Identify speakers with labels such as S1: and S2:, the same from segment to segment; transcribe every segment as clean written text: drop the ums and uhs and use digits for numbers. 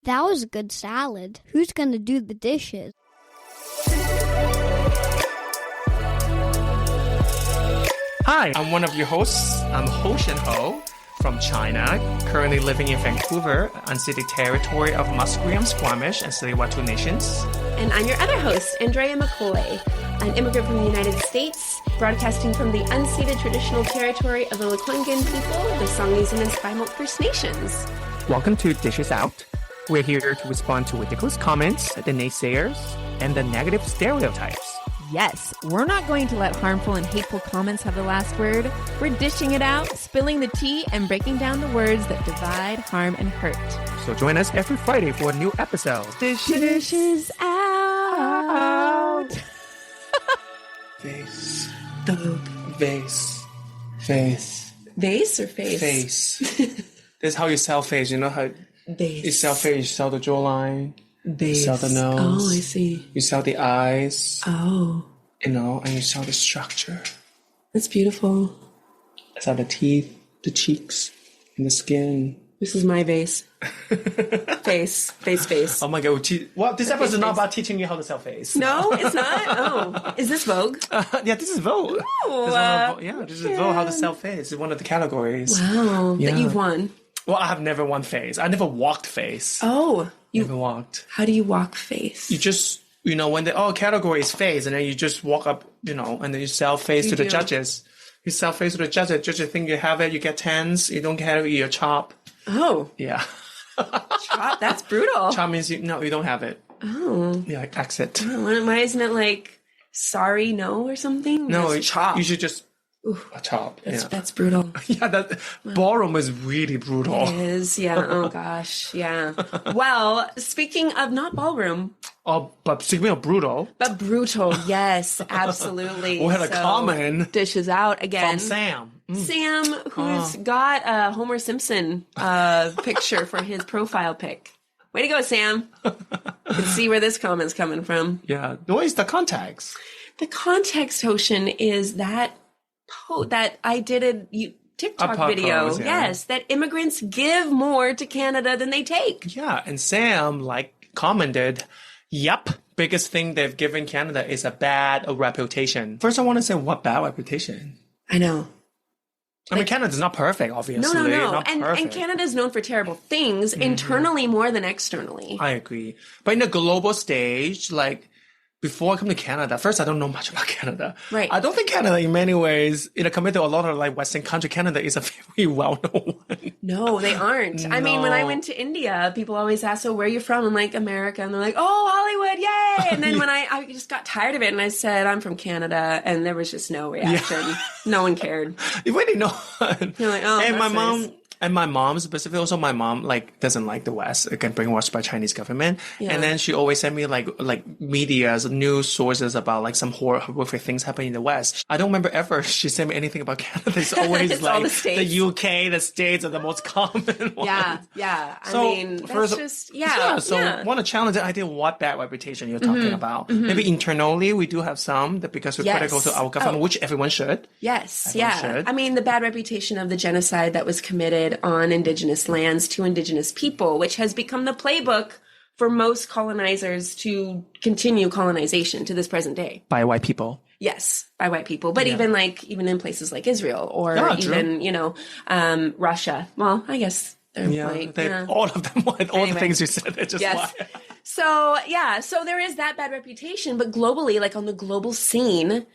S1: That was a good salad. Who's going to do the dishes?
S2: Hi, I'm one of your hosts. I'm Ho Shen Ho from China, currently living in Vancouver, unceded territory of Musqueam, Squamish, and Tsleil-Waututh nations.
S3: And I'm your other host, Andrea McCoy, an immigrant from the United States, broadcasting from the unceded traditional territory of the Lekwungen people, the Songhees and Esquimalt First Nations.
S2: Welcome to Dishes Out. We're here to respond to ridiculous comments, the naysayers, and the negative stereotypes.
S3: Yes, we're not going to let harmful and hateful comments have the last word. We're dishing it out, spilling the tea, and breaking down the words that divide, harm, and hurt.
S2: So join us every Friday for a new episode.
S3: Dishes out.
S2: Face.
S3: Vase.
S2: Face.
S3: Vase or face?
S2: Face. That's how you sell face. You know how
S3: Vase.
S2: you sell face, you sell the jawline.
S3: Vase.
S2: You sell the nose.
S3: Oh, I see.
S2: You sell the eyes.
S3: Oh.
S2: You know, and you sell the structure.
S3: That's beautiful.
S2: I sell the teeth, the cheeks, and the skin.
S3: This is my vase. Face.
S2: Oh my god, this episode is not about teaching you how to sell face.
S3: No, it's not? Oh. Is this Vogue?
S2: Yeah, this is Vogue. This is Vogue, how to sell face. It's one of the categories.
S3: Wow,
S2: Yeah.
S3: that you've won.
S2: Well, I have never won face. I never walked face.
S3: Oh.
S2: Never walked.
S3: How do you walk face?
S2: You just, when the category is face, and then you just walk up, and then you sell face to the judges. You sell face to the judges. Judges think you have it, you get tens. You don't get it, you chop.
S3: Oh.
S2: Yeah.
S3: Chop? That's brutal.
S2: Chop means you don't have it.
S3: Oh.
S2: Yeah, like exit.
S3: Oh, why isn't it like sorry, no, or something?
S2: No,
S3: that's chop.
S2: You should just chop.
S3: That's brutal.
S2: Yeah, that ballroom is really brutal.
S3: It is, yeah. Oh gosh, yeah. Well, speaking of not ballroom.
S2: Oh, but speaking of brutal.
S3: But brutal, yes, absolutely.
S2: We had a comment.
S3: Dishes out again.
S2: From Sam.
S3: Sam, who's got a Homer Simpson picture for his profile pic. Way to go, Sam. Let's see where this comment's coming from.
S2: Yeah. What is the context?
S3: The context, Hoshin, is that I did a TikTok video.
S2: Pose, yeah.
S3: Yes, that immigrants give more to Canada than they take.
S2: Yeah, and Sam commented, "Yep, biggest thing they've given Canada is a bad reputation." First, I want to say, what bad reputation?
S3: I know.
S2: I mean, Canada's not perfect, obviously.
S3: No.
S2: Not perfect.
S3: And Canada's known for terrible things, internally more than externally.
S2: I agree. But in the global stage, before I come to Canada, first, I don't know much about Canada.
S3: Right.
S2: I don't think Canada, in many ways, compared to a lot of Western country, Canada is a very well-known one.
S3: No, they aren't. I mean, when I went to India, people always ask, "So where are you from?" I'm like, "America." And they're like, "Oh, Hollywood, yay!" And then when I just got tired of it, and I said, "I'm from Canada," and there was just no reaction. Yeah. No one cared.
S2: You really know.
S3: You're like, "Oh,
S2: and
S3: that's nice."
S2: And my mom specifically, also my mom doesn't like the West. It can brainwashed by Chinese government. Yeah. And then she always sent me media's news sources about some horrific things happening in the West. I don't remember ever she sent me anything about Canada. It's always
S3: it's all
S2: the UK, the States are the most common ones.
S3: Yeah.
S2: So
S3: I mean, that's just
S2: I want to challenge the idea of what bad reputation you're talking about. Maybe internally we do have some because we're critical to our government, which everyone should.
S3: Yes.
S2: Everyone should.
S3: I mean, the bad reputation of the genocide that was committed on Indigenous lands to Indigenous people, which has become the playbook for most colonizers to continue colonization to this present day.
S2: By white people.
S3: Yes, by white people. But even in places like Israel or Russia. Well, I guess they're white.
S2: All of them white. All the things you said, they're just white.
S3: So there is that bad reputation. But globally, on the global scene,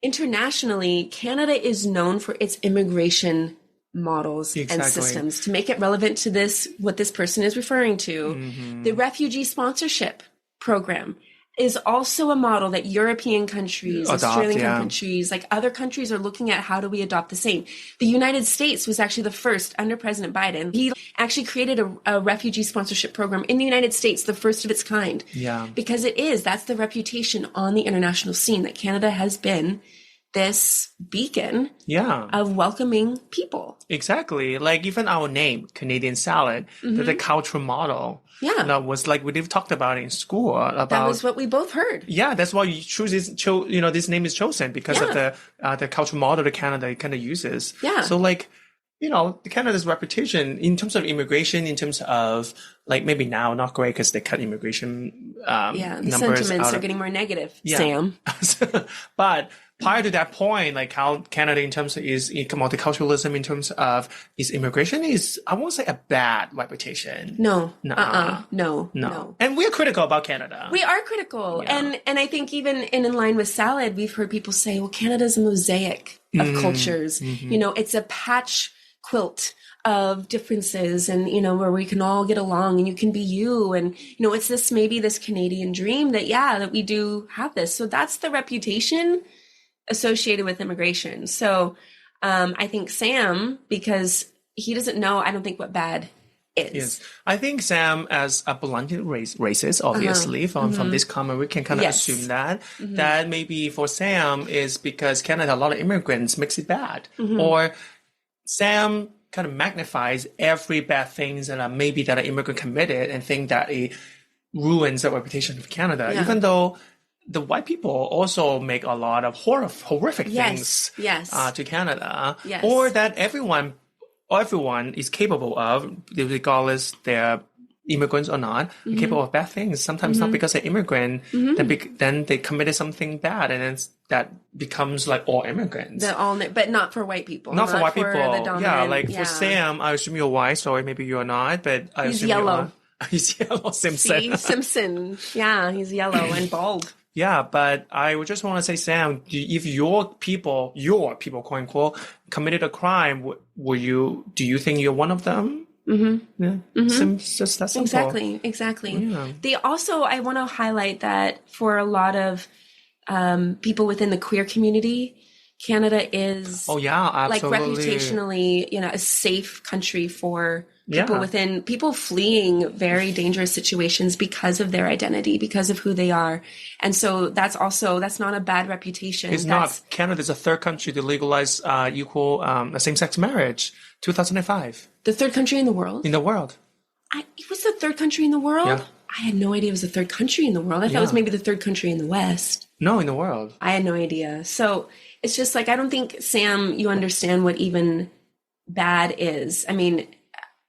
S3: internationally, Canada is known for its immigration models and systems. To make it relevant to what this person is referring to, the refugee sponsorship program is also a model that European countries, Australian countries, other countries are looking at. How do we adopt the same? The United States was actually the first under President Biden. He actually created a refugee sponsorship program in the United States, the first of its kind. Yeah. Because that's the reputation on the international scene that Canada has been this beacon of welcoming people.
S2: Exactly. Even our name, Canadian salad, the cultural model. Yeah. That was we've talked about it in school.
S3: That was what we both heard.
S2: Yeah, that's why you choose this name is chosen because of the cultural model that Canada kind of uses. Yeah. So Canada's reputation in terms of immigration, in terms of like maybe now not great because they cut immigration
S3: the
S2: numbers
S3: sentiments are getting more negative, Sam.
S2: But prior to that point, like how Canada in terms of is multiculturalism, in terms of its immigration is, I won't say a bad reputation.
S3: No.
S2: Nuh-uh.
S3: No.
S2: And we're critical about Canada.
S3: We are critical. Yeah. And I think even in line with salad, we've heard people say, well, Canada's a mosaic of cultures. You know, it's a patch quilt of differences and, you know, where we can all get along and you can be you. And, you know, it's maybe this Canadian dream that we do have this. So that's the reputation associated with immigration. So I think Sam, because he doesn't know, I don't think what bad is.
S2: Yes. I think Sam, as a blunted racist, obviously, from this comment, we can kind of assume that maybe for Sam is because Canada, a lot of immigrants makes it bad. Or Sam kind of magnifies every bad things that maybe that an immigrant committed and think that it ruins the reputation of Canada, even though the white people also make a lot of horrific things to Canada, or that everyone is capable of, regardless they're immigrants or not, capable of bad things. Sometimes not because they're immigrant, then they committed something bad, and then that becomes like all immigrants.
S3: But not for white people.
S2: Not for white people.
S3: The dominant,
S2: for Sam, I assume you're white. Sorry, maybe you're not, but I
S3: he's
S2: assume
S3: yellow.
S2: He's yellow. Simpson.
S3: See, Simpson. Yeah, he's yellow and bald.
S2: Yeah, but I would just want to say, Sam, if your people, quote unquote, committed a crime, do you think you're one of them? Yeah. Just that simple.
S3: Exactly.
S2: Yeah.
S3: They also, I want to highlight that for a lot of people within the queer community, Canada is
S2: like
S3: reputationally, you know, a safe country for people fleeing very dangerous situations because of their identity, because of who they are. And so that's not a bad reputation.
S2: It's not. Canada's a third country to legalize equal same-sex marriage, 2005.
S3: The third country in the world?
S2: In the world.
S3: It was the third country in the world?
S2: Yeah.
S3: I had no idea it was the third country in the world. I thought it was maybe the third country in the West.
S2: No, in the world.
S3: I had no idea. So it's just like, I don't think, Sam, you understand what even bad is. I mean,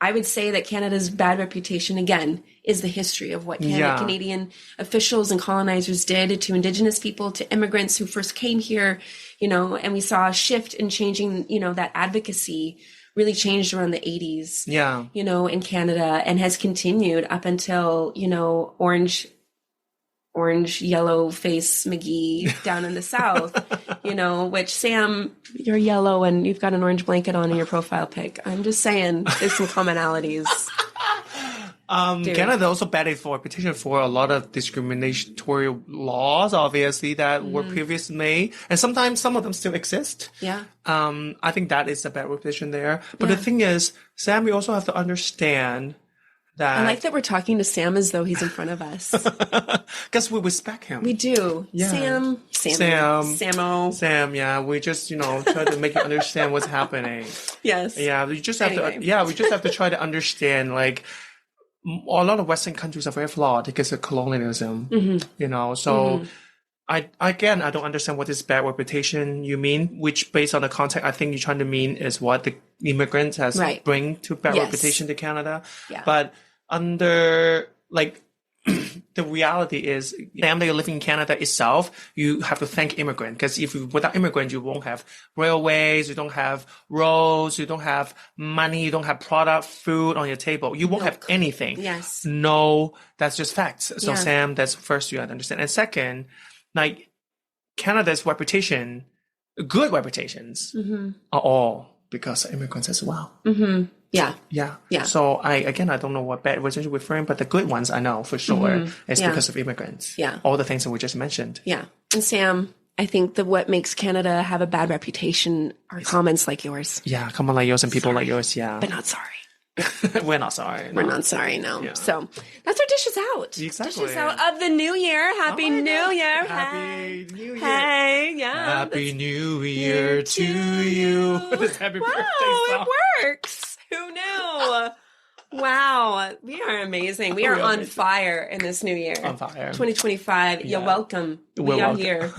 S3: I would say that Canada's bad reputation, again, is the history of what Canadian officials and colonizers did to Indigenous people, to immigrants who first came here, you know, and we saw a shift in changing, you know, that advocacy really changed around the 80s, you know, in Canada, and has continued up until, you know, orange yellow face McGee down in the South, you know, which, Sam, you're yellow and you've got an orange blanket on in your profile pic. I'm just saying there's some commonalities.
S2: Canada also batted for a petition for a lot of discriminatory laws, obviously, that were previously made. And sometimes some of them still exist. Yeah. I think that is a bad reputation there. But the thing is, Sam, we also have to understand that.
S3: I like that we're talking to Sam as though he's in front of us.
S2: Because we respect him.
S3: We do. Yeah.
S2: Sam, yeah. We just, you know, try to make you understand what's happening.
S3: Yes.
S2: Yeah. We just have to try to understand, like, a lot of Western countries are very flawed because of colonialism, you know, so I don't understand what this bad reputation you mean, which based on the context, I think you're trying to mean is what the immigrants has bring to bad reputation to Canada. Yeah. But under, like, the reality is, the time that you're living in Canada itself, you have to thank immigrant, because without immigrants, you won't have railways, you don't have roads, you don't have money, you don't have product, food on your table. You won't have anything.
S3: Yes.
S2: No, that's just facts. So Sam, that's first you have to understand. And second, like, Canada's reputation, good reputations, are all because of immigrants as well.
S3: Yeah.
S2: So I don't know what bad reputation we're referring, but the good ones I know for sure is because of immigrants. Yeah. All the things that we just mentioned.
S3: Yeah. And Sam, I think that what makes Canada have a bad reputation are comments like yours.
S2: Yeah, comment like yours and people like yours. Yeah.
S3: But not sorry.
S2: We're not sorry. No.
S3: We're not sorry, no. Yeah. So that's our dishes out.
S2: Exactly.
S3: Dishes out of the new year. Happy New Year.
S2: Happy New Year.
S3: Hey, yeah.
S2: Happy New Year to you. This happy birthday song.
S3: It works. Who knew? Wow. We are amazing. We are on fire in this new year.
S2: On fire.
S3: 2025. You're welcome. We are here.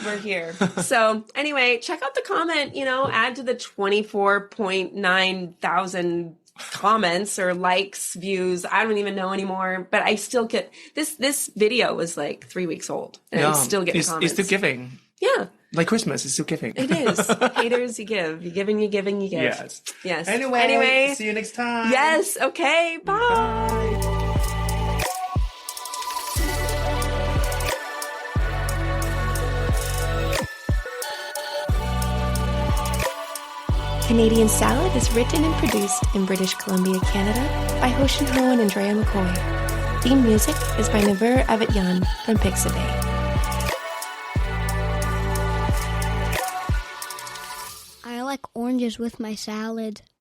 S3: We're here. So anyway, check out the comment, you know, add to the 24.9 thousand comments or likes, views. I don't even know anymore, but I still get this video was like 3 weeks old and I'm still getting comments.
S2: It's still giving.
S3: Yeah.
S2: Like Christmas, it's still giving.
S3: It is. Haters, you give. You give and you give and you give. Yes.
S2: Anyway, see you next time.
S3: Yes. Okay. Bye. Canadian Salad is written and produced in British Columbia, Canada by Hoshin Ho and Andrea McCoy. Theme music is by Naver Avetyan from Pixabay.
S1: I like oranges with my salad.